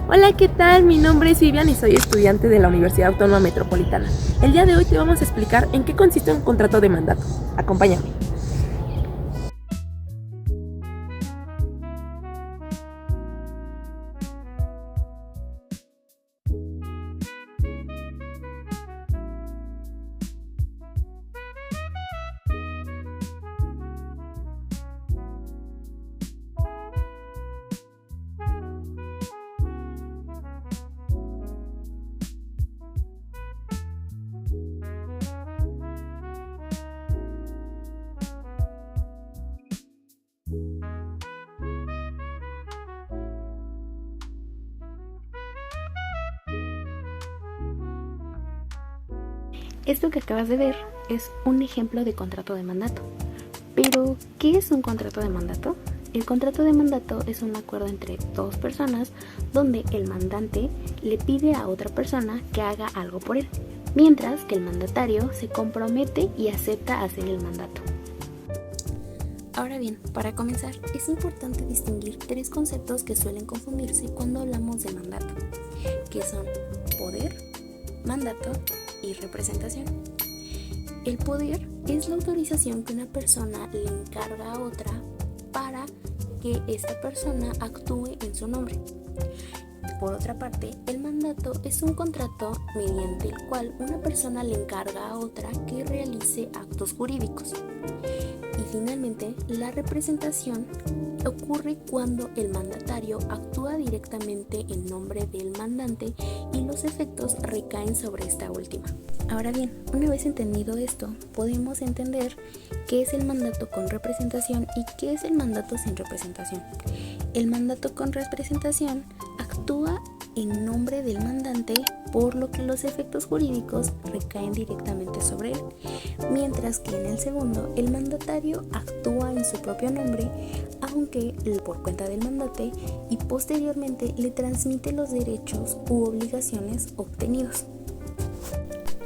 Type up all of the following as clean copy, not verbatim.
Hola, ¿qué tal? Mi nombre es Vivian y soy estudiante de la Universidad Autónoma Metropolitana. El día de hoy te vamos a explicar en qué consiste un contrato de mandato. Acompáñame. Esto que acabas de ver es un ejemplo de contrato de mandato. Pero, ¿qué es un contrato de mandato? El contrato de mandato es un acuerdo entre dos personas donde el mandante le pide a otra persona que haga algo por él, mientras que el mandatario se compromete y acepta hacer el mandato. Ahora bien, para comenzar, es importante distinguir tres conceptos que suelen confundirse cuando hablamos de mandato, que son poder, mandato y representación. El poder es la autorización que una persona le encarga a otra para que esta persona actúe en su nombre. Por otra parte, el mandato es un contrato mediante el cual una persona le encarga a otra que realice actos jurídicos. Y finalmente, la representación ocurre cuando el mandatario actúa directamente en nombre del mandante y los efectos recaen sobre esta última. Ahora bien, una vez entendido esto, podemos entender qué es el mandato con representación y qué es el mandato sin representación. El mandato con representación actúa en nombre del mandante, por lo que los efectos jurídicos recaen directamente sobre él, mientras que en el segundo, el mandatario actúa en su propio nombre, aunque por cuenta del mandante, y posteriormente le transmite los derechos u obligaciones obtenidos.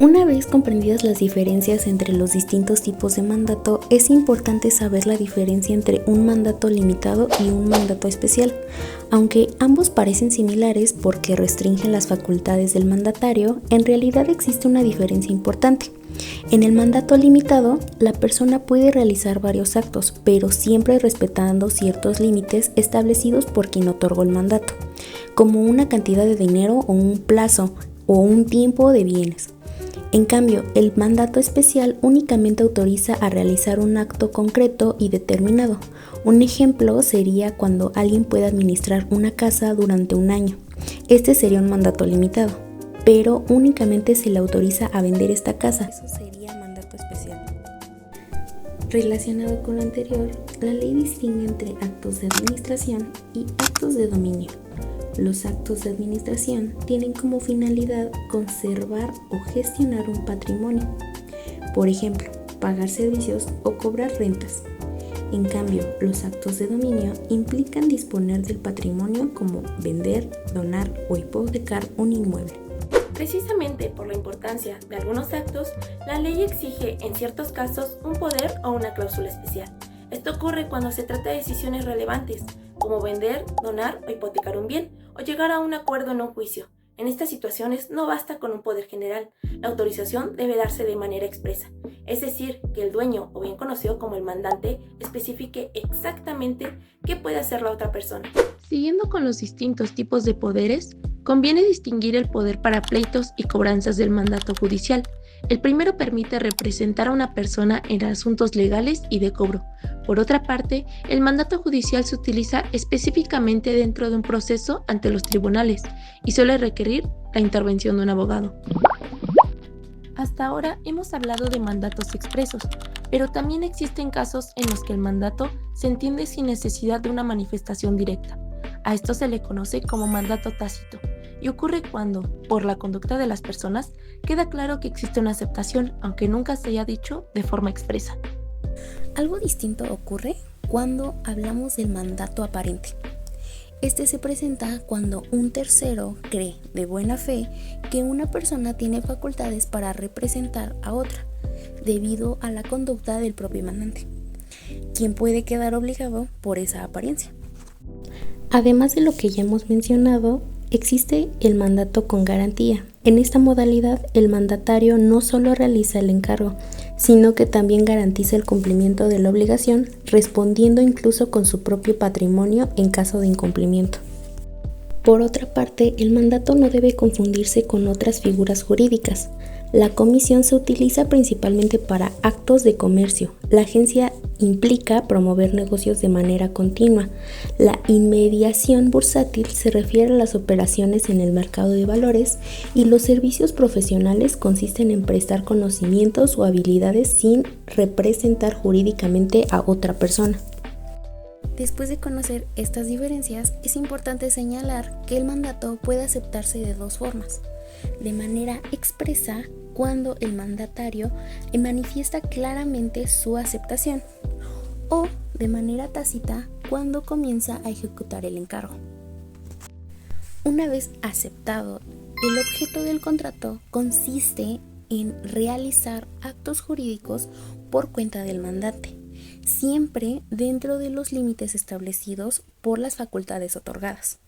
Una vez comprendidas las diferencias entre los distintos tipos de mandato, es importante saber la diferencia entre un mandato limitado y un mandato especial. Aunque ambos parecen similares porque restringen las facultades del mandatario, en realidad existe una diferencia importante. En el mandato limitado, la persona puede realizar varios actos, pero siempre respetando ciertos límites establecidos por quien otorgó el mandato, como una cantidad de dinero o un plazo o un tiempo de bienes. En cambio, el mandato especial únicamente autoriza a realizar un acto concreto y determinado. Un ejemplo sería cuando alguien puede administrar una casa durante un año. Este sería un mandato limitado, pero únicamente se le autoriza a vender esta casa. Eso sería mandato especial. Relacionado con lo anterior, la ley distingue entre actos de administración y actos de dominio. Los actos de administración tienen como finalidad conservar o gestionar un patrimonio, por ejemplo, pagar servicios o cobrar rentas. En cambio, los actos de dominio implican disponer del patrimonio como vender, donar o hipotecar un inmueble. Precisamente por la importancia de algunos actos, la ley exige en ciertos casos un poder o una cláusula especial. Esto ocurre cuando se trata de decisiones relevantes, como vender, donar o hipotecar un bien, o llegar a un acuerdo en un juicio. En estas situaciones no basta con un poder general, la autorización debe darse de manera expresa, es decir, que el dueño, o bien conocido como el mandante, especifique exactamente qué puede hacer la otra persona. Siguiendo con los distintos tipos de poderes, conviene distinguir el poder para pleitos y cobranzas del mandato judicial. El primero permite representar a una persona en asuntos legales y de cobro. Por otra parte, el mandato judicial se utiliza específicamente dentro de un proceso ante los tribunales y suele requerir la intervención de un abogado. Hasta ahora hemos hablado de mandatos expresos, pero también existen casos en los que el mandato se entiende sin necesidad de una manifestación directa. A esto se le conoce como mandato tácito y ocurre cuando, por la conducta de las personas, queda claro que existe una aceptación, aunque nunca se haya dicho de forma expresa. Algo distinto ocurre cuando hablamos del mandato aparente. Este se presenta cuando un tercero cree de buena fe que una persona tiene facultades para representar a otra, debido a la conducta del propio mandante, quien puede quedar obligado por esa apariencia. Además de lo que ya hemos mencionado, existe el mandato con garantía. En esta modalidad, el mandatario no solo realiza el encargo, sino que también garantiza el cumplimiento de la obligación, respondiendo incluso con su propio patrimonio en caso de incumplimiento. Por otra parte, el mandato no debe confundirse con otras figuras jurídicas. La comisión se utiliza principalmente para actos de comercio. La agencia implica promover negocios de manera continua. La inmediación bursátil se refiere a las operaciones en el mercado de valores y los servicios profesionales consisten en prestar conocimientos o habilidades sin representar jurídicamente a otra persona. Después de conocer estas diferencias, es importante señalar que el mandato puede aceptarse de dos formas. De manera expresa, cuando el mandatario manifiesta claramente su aceptación, o de manera tácita, cuando comienza a ejecutar el encargo. Una vez aceptado, el objeto del contrato consiste en realizar actos jurídicos por cuenta del mandante, siempre dentro de los límites establecidos por las facultades otorgadas.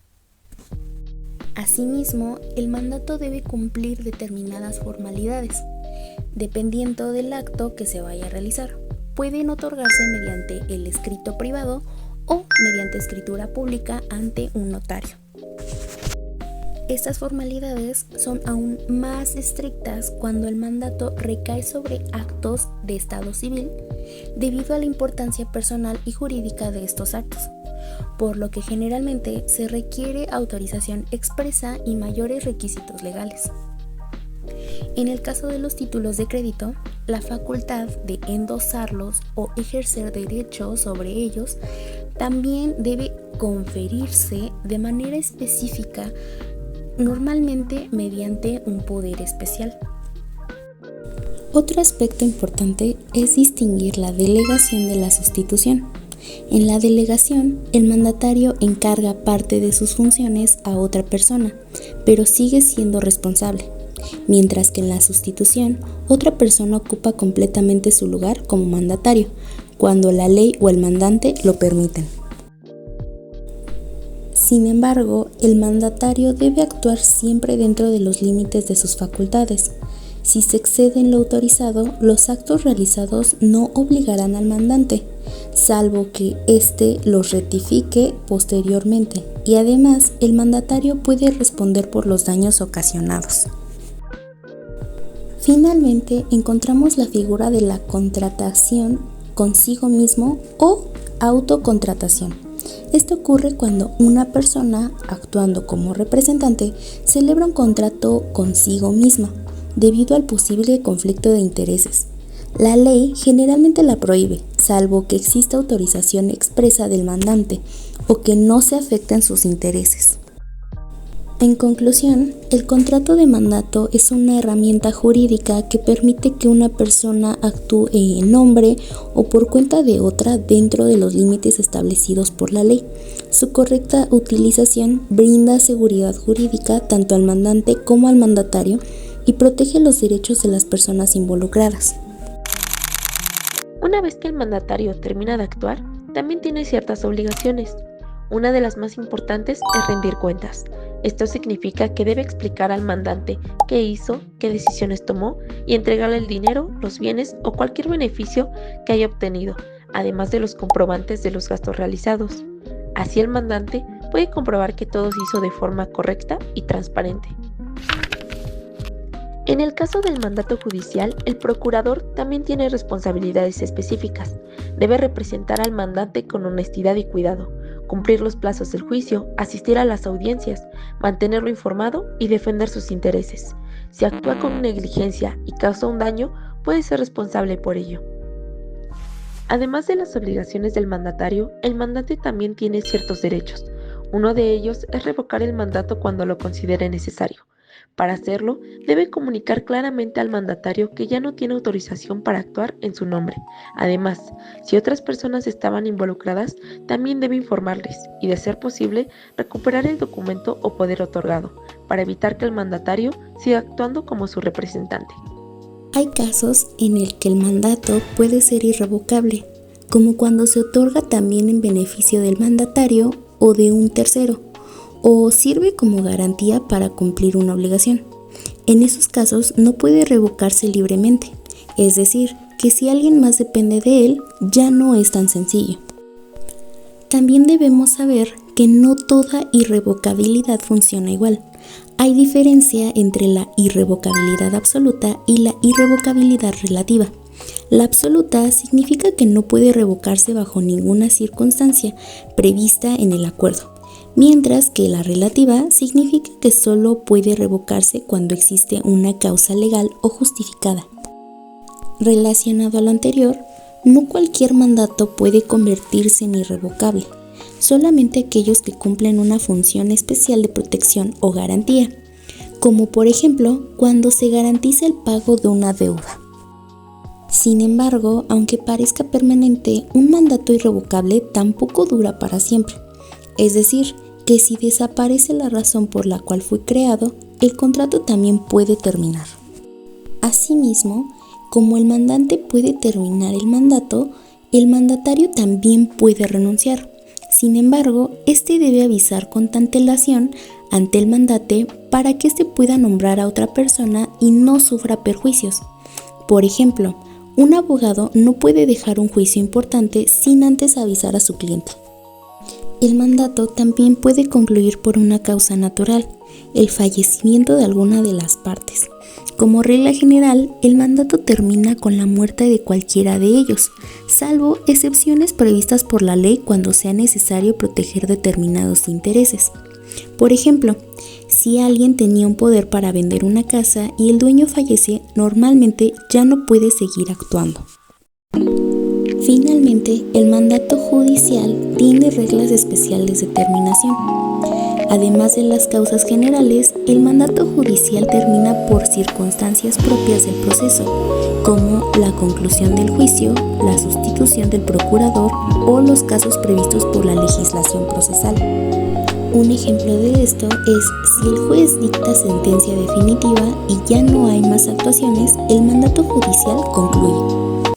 Asimismo, el mandato debe cumplir determinadas formalidades, dependiendo del acto que se vaya a realizar. Pueden otorgarse mediante el escrito privado o mediante escritura pública ante un notario. Estas formalidades son aún más estrictas cuando el mandato recae sobre actos de estado civil, debido a la importancia personal y jurídica de estos actos, por lo que generalmente se requiere autorización expresa y mayores requisitos legales. En el caso de los títulos de crédito, la facultad de endosarlos o ejercer derechos sobre ellos también debe conferirse de manera específica, normalmente mediante un poder especial. Otro aspecto importante es distinguir la delegación de la sustitución. En la delegación, el mandatario encarga parte de sus funciones a otra persona, pero sigue siendo responsable, mientras que en la sustitución, otra persona ocupa completamente su lugar como mandatario, cuando la ley o el mandante lo permiten. Sin embargo, el mandatario debe actuar siempre dentro de los límites de sus facultades. Si se excede en lo autorizado, los actos realizados no obligarán al mandante, salvo que éste los rectifique posteriormente, y además el mandatario puede responder por los daños ocasionados. Finalmente, encontramos la figura de la contratación consigo mismo o autocontratación. Esto ocurre cuando una persona, actuando como representante, celebra un contrato consigo misma, debido al posible conflicto de intereses. La ley generalmente la prohíbe, salvo que exista autorización expresa del mandante o que no se afecten sus intereses. En conclusión, el contrato de mandato es una herramienta jurídica que permite que una persona actúe en nombre o por cuenta de otra dentro de los límites establecidos por la ley. Su correcta utilización brinda seguridad jurídica tanto al mandante como al mandatario y protege los derechos de las personas involucradas. Una vez que el mandatario termina de actuar, también tiene ciertas obligaciones. Una de las más importantes es rendir cuentas. Esto significa que debe explicar al mandante qué hizo, qué decisiones tomó y entregarle el dinero, los bienes o cualquier beneficio que haya obtenido, además de los comprobantes de los gastos realizados. Así el mandante puede comprobar que todo se hizo de forma correcta y transparente. En el caso del mandato judicial, el procurador también tiene responsabilidades específicas. Debe representar al mandante con honestidad y cuidado, cumplir los plazos del juicio, asistir a las audiencias, mantenerlo informado y defender sus intereses. Si actúa con negligencia y causa un daño, puede ser responsable por ello. Además de las obligaciones del mandatario, el mandante también tiene ciertos derechos. Uno de ellos es revocar el mandato cuando lo considere necesario. Para hacerlo, debe comunicar claramente al mandatario que ya no tiene autorización para actuar en su nombre. Además, si otras personas estaban involucradas, también debe informarles y, de ser posible, recuperar el documento o poder otorgado, para evitar que el mandatario siga actuando como su representante. Hay casos en el que el mandato puede ser irrevocable, como cuando se otorga también en beneficio del mandatario o de un tercero, o sirve como garantía para cumplir una obligación. En esos casos no puede revocarse libremente, es decir, que si alguien más depende de él, ya no es tan sencillo. También debemos saber que no toda irrevocabilidad funciona igual. Hay diferencia entre la irrevocabilidad absoluta y la irrevocabilidad relativa. La absoluta significa que no puede revocarse bajo ninguna circunstancia prevista en el acuerdo, mientras que la relativa significa que solo puede revocarse cuando existe una causa legal o justificada. Relacionado a lo anterior, no cualquier mandato puede convertirse en irrevocable, solamente aquellos que cumplen una función especial de protección o garantía, como por ejemplo cuando se garantiza el pago de una deuda. Sin embargo, aunque parezca permanente, un mandato irrevocable tampoco dura para siempre. Es decir, que si desaparece la razón por la cual fue creado, el contrato también puede terminar. Asimismo, como el mandante puede terminar el mandato, el mandatario también puede renunciar. Sin embargo, este debe avisar con antelación ante el mandante para que éste pueda nombrar a otra persona y no sufra perjuicios. Por ejemplo, un abogado no puede dejar un juicio importante sin antes avisar a su cliente. El mandato también puede concluir por una causa natural, el fallecimiento de alguna de las partes. Como regla general, el mandato termina con la muerte de cualquiera de ellos, salvo excepciones previstas por la ley cuando sea necesario proteger determinados intereses. Por ejemplo, si alguien tenía un poder para vender una casa y el dueño fallece, normalmente ya no puede seguir actuando. Finalmente, el mandato judicial tiene reglas especiales de terminación. Además de las causas generales, el mandato judicial termina por circunstancias propias del proceso, como la conclusión del juicio, la sustitución del procurador o los casos previstos por la legislación procesal. Un ejemplo de esto es si el juez dicta sentencia definitiva y ya no hay más actuaciones, el mandato judicial concluye.